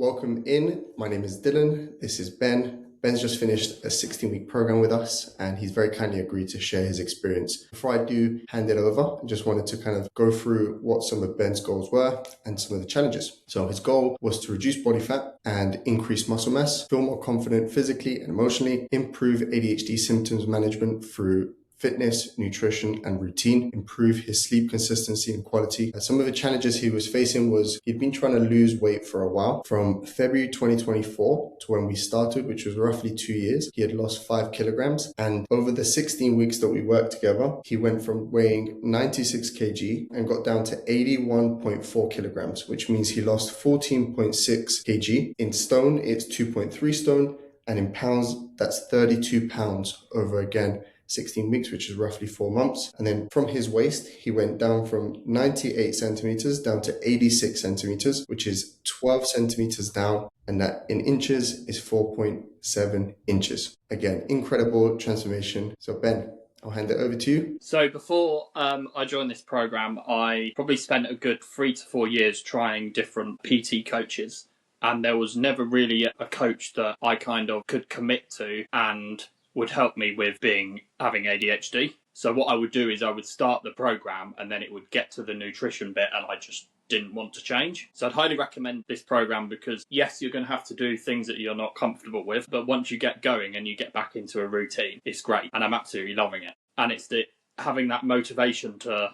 welcome in. My name is Dylan. This is Ben. Ben's just finished a 16-week program with us, and he's very kindly agreed to share his experience. Before I do hand it over, I just wanted to kind of go through what some of Ben's goals were and some of the challenges. So his goal was to reduce body fat and increase muscle mass, feel more confident physically and emotionally, improve ADHD symptoms management through fitness, nutrition, and routine, improve his sleep consistency and quality. Some of the challenges he was facing was he'd been trying to lose weight for a while. From February 2024 to when we started, which was roughly 2 years, he had lost 5 kilograms. And over the 16 weeks that we worked together, he went from weighing 96 kg and got down to 81.4 kilograms, which means he lost 14.6 kg. In stone, it's 2.3 stone. And in pounds, that's 32 pounds over again 16 weeks, which is roughly 4 months. And then from his waist, he went down from 98 centimeters down to 86 centimeters, which is 12 centimeters down. And that in inches is 4.7 inches. Again, incredible transformation. So Ben, I'll hand it over to you. So before I joined this program, I probably spent a good 3 to 4 years trying different PT coaches. And there was never really a coach that I kind of could commit to and would help me with having ADHD. So what I would do is I would start the program and then it would get to the nutrition bit and I just didn't want to change. So I'd highly recommend this program because yes, you're going to have to do things that you're not comfortable with, but once you get going and you get back into a routine, it's great and I'm absolutely loving it. And it's having that motivation to,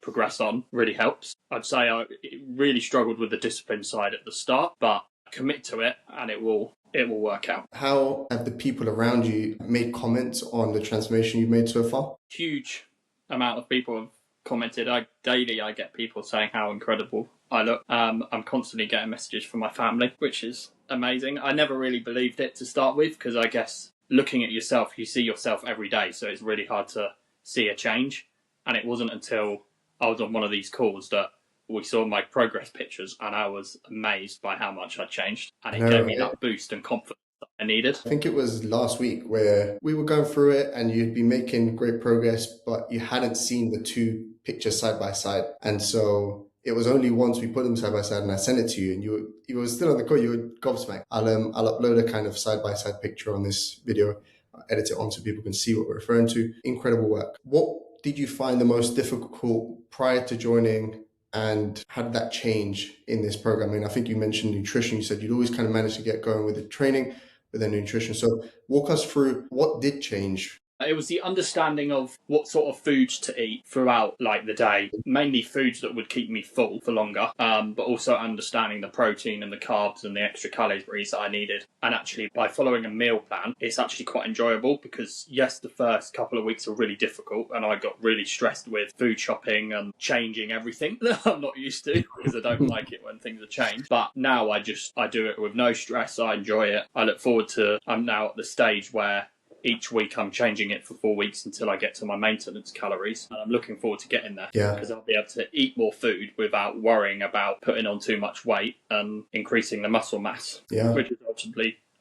progress on really helps. I'd say I really struggled with the discipline side at the start, but commit to it and it will work out. How have the people around you made comments on the transformation you've made so far? Huge amount of people have commented. Daily I get people saying how incredible I look. I'm constantly getting messages from my family, which is amazing. I never really believed it to start with because I guess looking at yourself, you see yourself every day, so it's really hard to see a change. And it wasn't until I was on one of these calls that we saw my progress pictures and I was amazed by how much I'd changed. And it gave me that boost and confidence that I needed. I think it was last week where we were going through it and you'd be making great progress, but you hadn't seen the two pictures side by side. And so it was only once we put them side by side and I sent it to you and you were still on the call, you were gobsmacked. I'll upload a kind of side by side picture on this video, I'll edit it on so people can see what we're referring to. Incredible work. What did you find the most difficult prior to joining? And how did that change in this program? I mean, I think you mentioned nutrition. You said you'd always kind of managed to get going with the training, but then nutrition. So walk us through what did change. It was the understanding of what sort of foods to eat throughout the day, mainly foods that would keep me full for longer, but also understanding the protein and the carbs and the extra calories that I needed. And actually by following a meal plan, it's actually quite enjoyable because yes, the first couple of weeks were really difficult and I got really stressed with food shopping and changing everything that I'm not used to because I don't like it when things are changed. But now I do it with no stress. I enjoy it. I look forward to, I'm now at the stage where each week I'm changing it for 4 weeks until I get to my maintenance calories. And I'm looking forward to getting there because I'll be able to eat more food without worrying about putting on too much weight and increasing the muscle mass, which is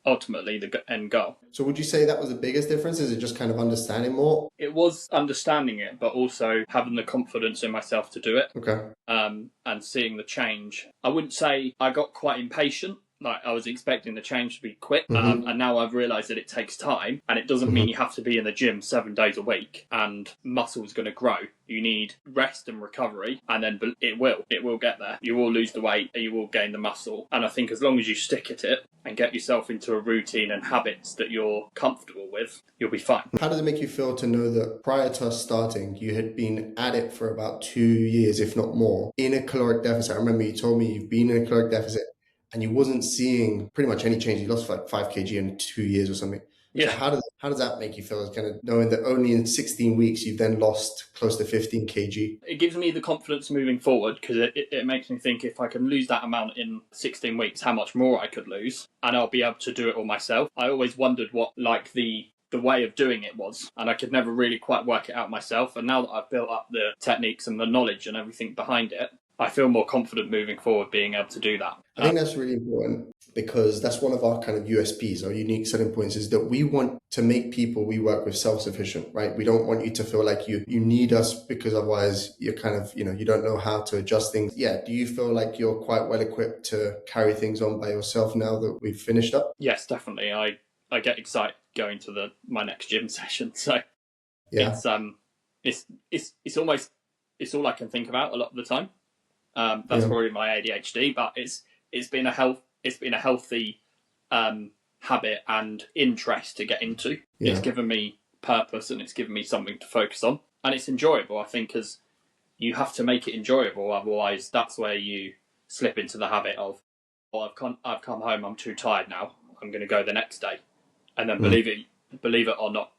ultimately the end goal. So would you say that was the biggest difference? Is it just kind of understanding more? It was understanding it, but also having the confidence in myself to do it. Okay. And seeing the change. I wouldn't say I got quite impatient. Like I was expecting the change to be quick, and now I've realised that it takes time, and it doesn't mean you have to be in the gym 7 days a week and muscle's going to grow. You need rest and recovery, and then it will get there. You will lose the weight, you will gain the muscle, and I think as long as you stick at it and get yourself into a routine and habits that you're comfortable with, you'll be fine. How does it make you feel to know that prior to us starting, you had been at it for about 2 years, if not more, in a caloric deficit? I remember you told me you've been in a caloric deficit and you wasn't seeing pretty much any change. You lost like 5 kg in 2 years or something. Yeah. So how does that make you feel? Kind of knowing that only in 16 weeks you've then lost close to 15 kg. It gives me the confidence moving forward because it makes me think if I can lose that amount in 16 weeks, how much more I could lose, and I'll be able to do it all myself. I always wondered what the way of doing it was, and I could never really quite work it out myself. And now that I've built up the techniques and the knowledge and everything behind it, I feel more confident moving forward being able to do that. I think that's really important because that's one of our kind of USPs, our unique selling points, is that we want to make people we work with self-sufficient, right? We don't want you to feel like you need us because otherwise you're kind of, you don't know how to adjust things. Yeah. Do you feel like you're quite well equipped to carry things on by yourself now that we've finished up? Yes, definitely. I get excited going to my next gym session. So Yeah. it's almost it's all I can think about a lot of the time. That's probably my ADHD, but it's been a healthy habit and interest to get into. Yeah. It's given me purpose and it's given me something to focus on, and it's enjoyable. I think as you have to make it enjoyable, otherwise that's where you slip into the habit of, well, I've come home, I'm too tired now, I'm going to go the next day, and then believe it or not,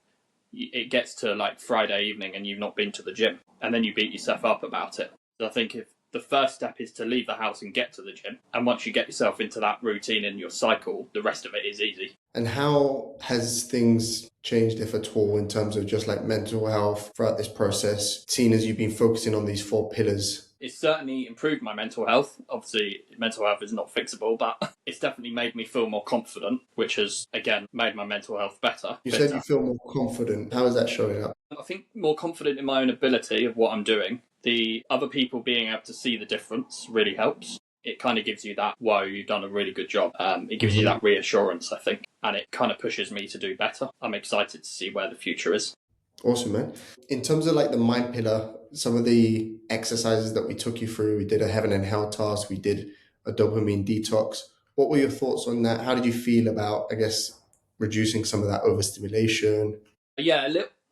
it gets to like Friday evening and you've not been to the gym, and then you beat yourself up about it. So I think if the first step is to leave the house and get to the gym, and once you get yourself into that routine and your cycle, the rest of it is easy. And how has things changed, if at all, in terms of just like mental health throughout this process, seeing as you've been focusing on these 4 pillars? It's certainly improved my mental health. Obviously, mental health is not fixable, but it's definitely made me feel more confident, which has, again, made my mental health better. You said you feel more confident. How is that showing up? I think more confident in my own ability of what I'm doing. The other people being able to see the difference really helps. It kind of gives you that, whoa, you've done a really good job. It gives you that reassurance, I think, and it kind of pushes me to do better. I'm excited to see where the future is. Awesome, man. In terms of like the mind pillar, some of the exercises that we took you through, we did a heaven and hell task, we did a dopamine detox. What were your thoughts on that? How did you feel about, I guess, reducing some of that overstimulation? Yeah,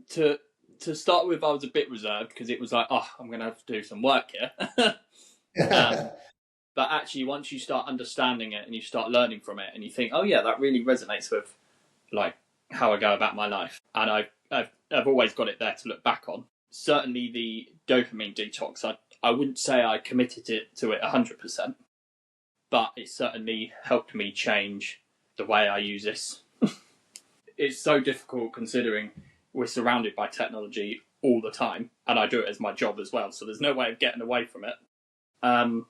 to start with, I was a bit reserved because it was like, oh, I'm going to have to do some work here. But actually, once you start understanding it and you start learning from it, and you think, oh yeah, that really resonates with like how I go about my life, and I've always got it there to look back on. Certainly, the dopamine detox, I wouldn't say I committed to it 100%, but it certainly helped me change the way I use this. It's so difficult considering we're surrounded by technology all the time, and I do it as my job as well, so there's no way of getting away from it.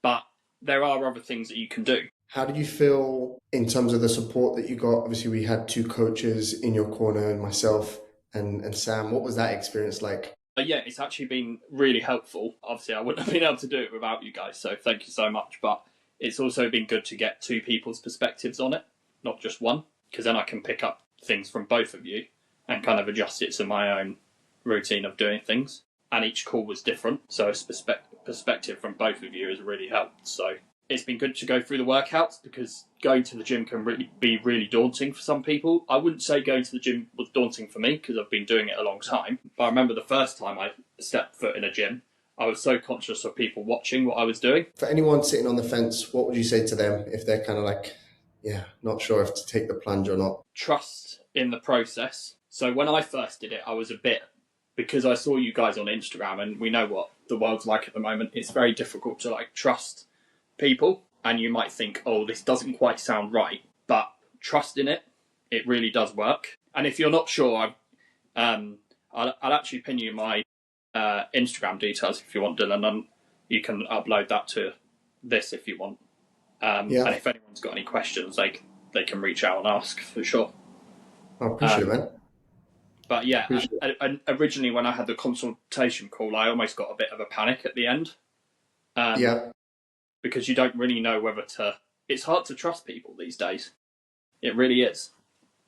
But there are other things that you can do. How did you feel in terms of the support that you got? Obviously, we had 2 coaches in your corner, and myself and Sam. What was that experience like? Yeah, it's actually been really helpful. Obviously, I wouldn't have been able to do it without you guys, so thank you so much. But it's also been good to get 2 people's perspectives on it, not just one, because then I can pick up things from both of you and kind of adjust it to my own routine of doing things. And each call was different, so a perspective from both of you has really helped. So it's been good to go through the workouts, because going to the gym can be really daunting for some people. I wouldn't say going to the gym was daunting for me because I've been doing it a long time. But I remember the first time I stepped foot in a gym, I was so conscious of people watching what I was doing. For anyone sitting on the fence, what would you say to them if they're kind of like, yeah, not sure if to take the plunge or not? Trust in the process. So when I first did it, I was a bit, because I saw you guys on Instagram and we know what the world's like at the moment, it's very difficult to like trust people, and you might think, oh, this doesn't quite sound right, but trust in it. It really does work. And if you're not sure, I'll actually pin you my Instagram details if you want, Dylan, and you can upload that to this if you want. And if anyone's got any questions, they can reach out and ask for sure. I appreciate it, man. But yeah, originally when I had the consultation call, I almost got a bit of a panic at the end. Because you don't really know whether to... It's hard to trust people these days. It really is.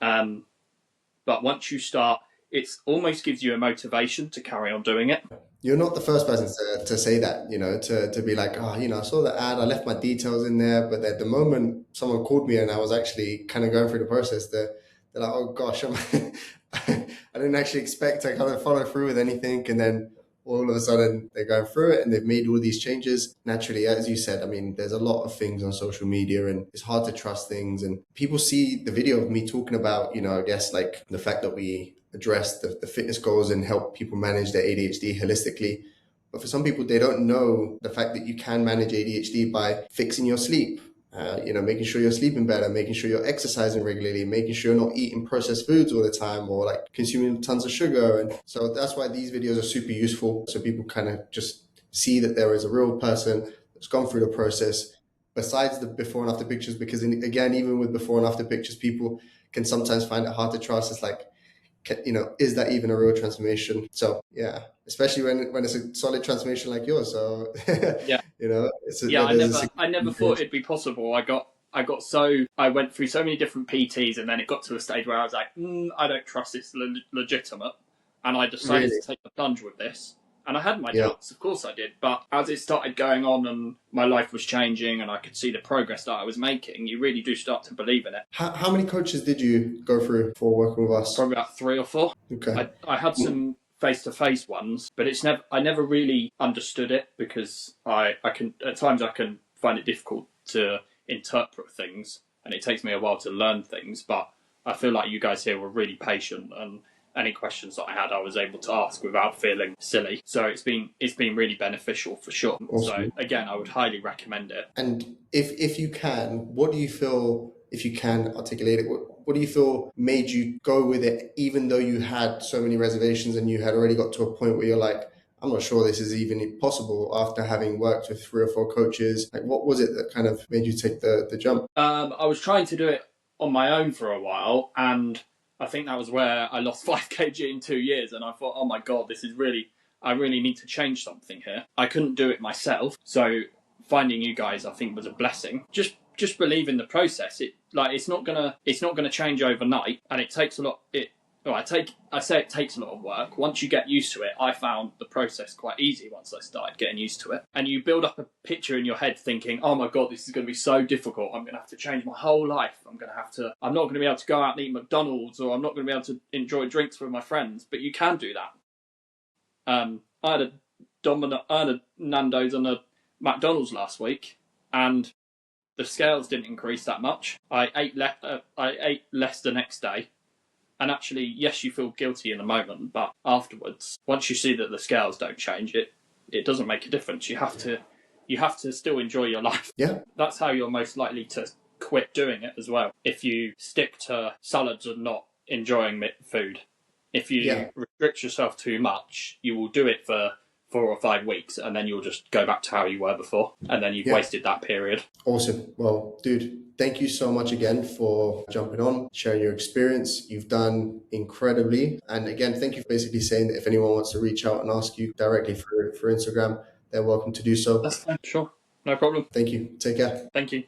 But once you start, it almost gives you a motivation to carry on doing it. You're not the first person to say that, to be like, oh, I saw the ad, I left my details in there. But at the moment someone called me and I was actually kind of going through the process, they're like, oh gosh, I didn't actually expect to kind of follow through with anything. And then all of a sudden they're going through it and they've made all these changes. Naturally, as you said, I mean, there's a lot of things on social media and it's hard to trust things. And people see the video of me talking about, I guess like the fact that we address the fitness goals and help people manage their ADHD holistically. But for some people, they don't know the fact that you can manage ADHD by fixing your sleep, making sure you're sleeping better, making sure you're exercising regularly, making sure you're not eating processed foods all the time or like consuming tons of sugar. And so that's why these videos are super useful. So people kind of just see that there is a real person that's gone through the process besides the before and after pictures, because again, even with before and after pictures, people can sometimes find it hard to trust. It's like, is that even a real transformation? So yeah, especially when it's a solid transformation like yours. So Yeah. where there's a I never significant thought change. it'd be possible. I went through so many different PTs, and then it got to a stage where I was like, I don't trust this legitimate, and I decided Really, to take the plunge with this. And I had my yeah. doubts, of course I did, but as it started going on and my life was changing, and I could see the progress that I was making, you really do start to believe in it. How many coaches did you go through for working with us? Probably about 3 or 4. Okay. I had some face-to-face ones, but I never really understood it, because I can at times I can find it difficult to interpret things, and it takes me a while to learn things. But I feel like you guys here were really patient, and any questions that I had, I was able to ask without feeling silly. So it's been really beneficial for sure. Awesome. So again, I would highly recommend it. And if you can, what do you feel, if you can articulate it, what do you feel made you go with it, even though you had so many reservations and you had already got to a point where you're like, I'm not sure this is even possible after having worked with 3 or 4 coaches? Like, what was it that kind of made you take the jump? I was trying to do it on my own for a while, and I think that was where I lost 5 kg in 2 years, and I thought, oh my god, I really need to change something here. I couldn't do it myself, so finding you guys, I think, was a blessing. Just believe in the process. It's not gonna change overnight, and it takes a lot. I say it takes a lot of work. Once you get used to it, I found the process quite easy once I started getting used to it. And you build up a picture in your head thinking, oh my god, this is going to be so difficult. I'm going to have to change my whole life. I'm not going to be able to go out and eat McDonald's, or I'm not going to be able to enjoy drinks with my friends. But you can do that. I had a Nando's and a McDonald's last week, and the scales didn't increase that much. I ate less the next day. And actually, yes, you feel guilty in the moment, but afterwards, once you see that the scales don't change, it doesn't make a difference. You have to still enjoy your life. Yeah. That's how you're most likely to quit doing it as well. If you stick to salads and not enjoying food, if you restrict yourself too much, you will do it for 4 or 5 weeks, and then you'll just go back to how you were before, and then you've wasted that period. Awesome. Well, dude, thank you so much again for jumping on, sharing your experience. You've done incredibly. And again, thank you for basically saying that if anyone wants to reach out and ask you directly for Instagram, they're welcome to do so. That's fine. Sure. No problem. Thank you. Take care. Thank you.